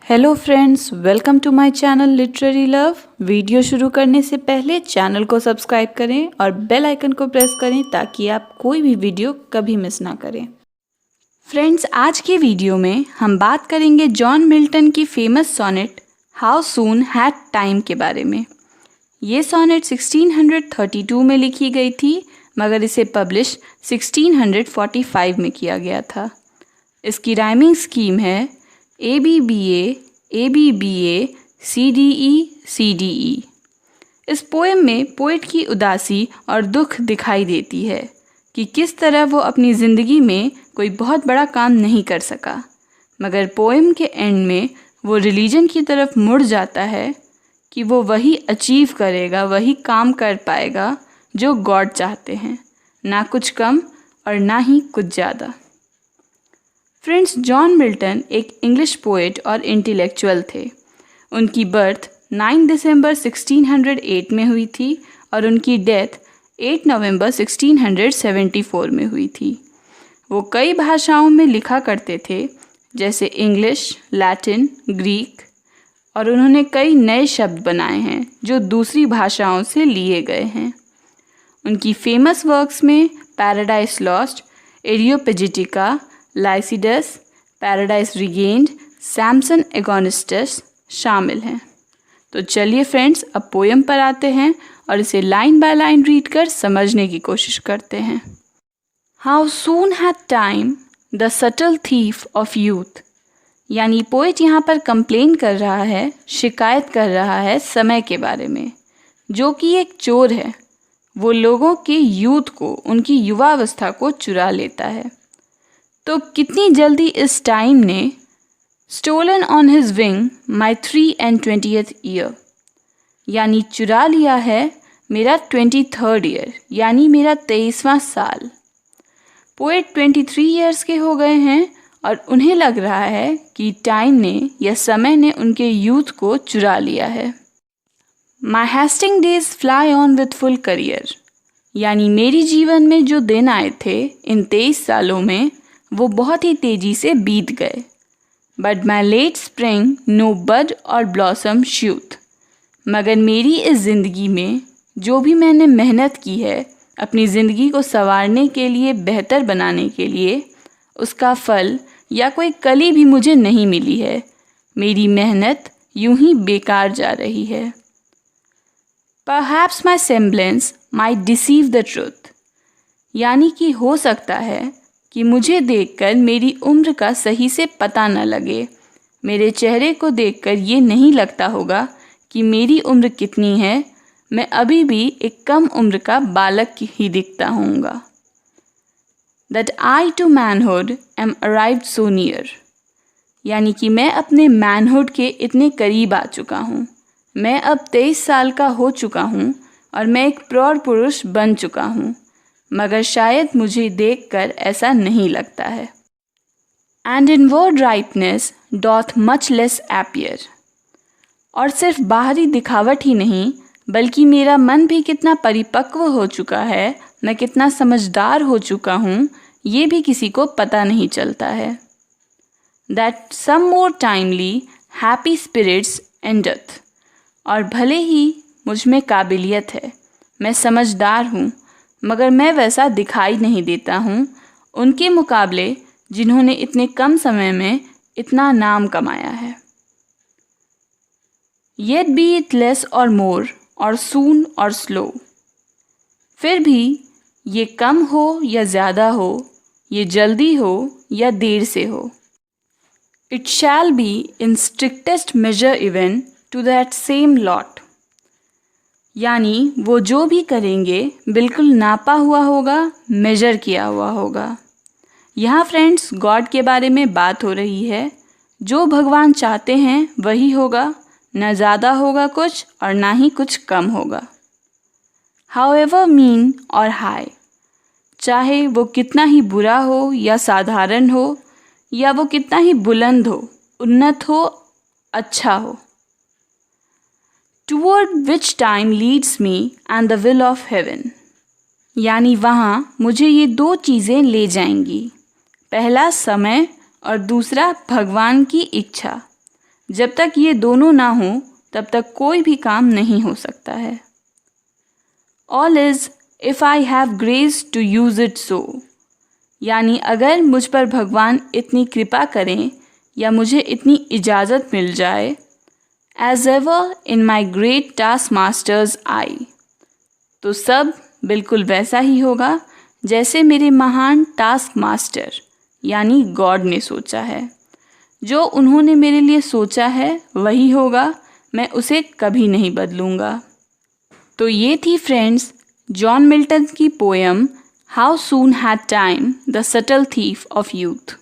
Hello friends, welcome to my channel literary love. Video शुरू करने से पहले चैनल को सब्सक्राइब करें और बेल आइकन को प्रेस करें ताकि आप कोई भी वीडियो कभी मिस ना करें। फ्रेंड्स, आज की वीडियो में हम बात करेंगे जॉन मिल्टन की famous sonnet how soon had time के बारे में। ये सोनेट 1632 में लिखी गई थी, मगर इसे पब्लिश 1645 में किया गया था। इसकी राइमिंग स्कीम है ABBA ABBA CDE CDE। इस पोएम में पोएट की उदासी और दुख दिखाई देती है कि किस तरह वो अपनी ज़िंदगी में कोई बहुत बड़ा काम नहीं कर सका, मगर पोएम के एंड में वो रिलीजन की तरफ मुड़ जाता है कि वो वही अचीव करेगा, वही काम कर पाएगा जो गॉड चाहते हैं, ना कुछ कम और ना ही कुछ ज़्यादा। फ्रेंड्स, जॉन मिल्टन एक इंग्लिश पोएट और इंटेलेक्चुअल थे। उनकी बर्थ 9 दिसंबर 1608 में हुई थी और उनकी डेथ 8 नवंबर 1674 में हुई थी। वो कई भाषाओं में लिखा करते थे, जैसे इंग्लिश, लैटिन, ग्रीक, और उन्होंने कई नए शब्द बनाए हैं जो दूसरी भाषाओं से लिए गए हैं। उनकी फेमस वर्क्स में Paradise Lost, Areopagitica, Lycidas, Paradise Regained, Samson Agonistes शामिल हैं। तो चलिए फ्रेंड्स, अब पोएम पर आते हैं और इसे लाइन बाय लाइन रीड कर समझने की कोशिश करते हैं। How soon had time the subtle thief of youth. यानी पोएट यहाँ पर कंप्लेन कर रहा है, शिकायत कर रहा है समय के बारे में, जो कि एक चोर है। वो लोगों के यूथ को, उनकी युवावस्था को चुरा लेता है। तो कितनी जल्दी इस टाइम ने stolen on his wing my 320th year, यानी चुरा लिया है मेरा 23rd ईयर, यानी मेरा 23वां साल। पोएट 23 ईयर्स के हो गए हैं और उन्हें लग रहा है कि टाइम ने या समय ने उनके यूथ को चुरा लिया है। My hasting days fly on with full career, यानी मेरी जीवन में जो दिन आए थे इन 23 सालों में वो बहुत ही तेज़ी से बीत गए। But my late spring no bud or blossom shoot, मगर मेरी इस ज़िंदगी में जो भी मैंने मेहनत की है अपनी ज़िंदगी को संवारने के लिए, बेहतर बनाने के लिए, उसका फल या कोई कली भी मुझे नहीं मिली है। मेरी मेहनत यूं ही बेकार जा रही है। Perhaps my semblance might deceive the truth, यानी कि हो सकता है कि मुझे देखकर मेरी उम्र का सही से पता न लगे। मेरे चेहरे को देखकर ये नहीं लगता होगा कि मेरी उम्र कितनी है। मैं अभी भी एक कम उम्र का बालक ही दिखता हूँगा। That I to manhood am arrived so near, यानी कि मैं अपने मैनहुड के इतने करीब आ चुका हूँ। मैं अब 23 साल का हो चुका हूँ और मैं एक प्रौढ़ पुरुष बन चुका हूँ, मगर शायद मुझे देखकर ऐसा नहीं लगता है। And inward rightness doth much less appear, और सिर्फ बाहरी दिखावट ही नहीं बल्कि मेरा मन भी कितना परिपक्व हो चुका है, मैं कितना समझदार हो चुका हूँ, ये भी किसी को पता नहीं चलता है। That some more timely happy spirits endueth, और भले ही मुझ में काबिलियत है, मैं समझदार हूँ, मगर मैं वैसा दिखाई नहीं देता हूँ उनके मुकाबले जिन्होंने इतने कम समय में इतना नाम कमाया है। Yet be it less or more, और soon और slow, फिर भी ये कम हो या ज़्यादा हो, ये जल्दी हो या देर से हो, It shall be in strictest measure even to that same lot, यानी वो जो भी करेंगे बिल्कुल नापा हुआ होगा, मेजर किया हुआ होगा। यहाँ फ्रेंड्स गॉड के बारे में बात हो रही है। जो भगवान चाहते हैं वही होगा, न ज़्यादा होगा कुछ और ना ही कुछ कम होगा। हाउएवर मीन और हाई, चाहे वो कितना ही बुरा हो या साधारण हो, या वो कितना ही बुलंद हो, उन्नत हो, अच्छा हो। Toward which time leads me and the will of heaven, यानी वहाँ मुझे ये दो चीज़ें ले जाएंगी, पहला समय और दूसरा भगवान की इच्छा। जब तक ये दोनों ना हो तब तक कोई भी काम नहीं हो सकता है। All is if I have grace to use it so, यानी अगर मुझ पर भगवान इतनी कृपा करें या मुझे इतनी इजाज़त मिल जाए, as ever in my great taskmaster's eye, तो सब बिल्कुल वैसा ही होगा जैसे मेरे महान टास्क मास्टर यानी गॉड ने सोचा है। जो उन्होंने मेरे लिए सोचा है वही होगा, मैं उसे कभी नहीं बदलूँगा। तो ये थी फ्रेंड्स जॉन मिल्टन की poem how soon had time the subtle thief of youth.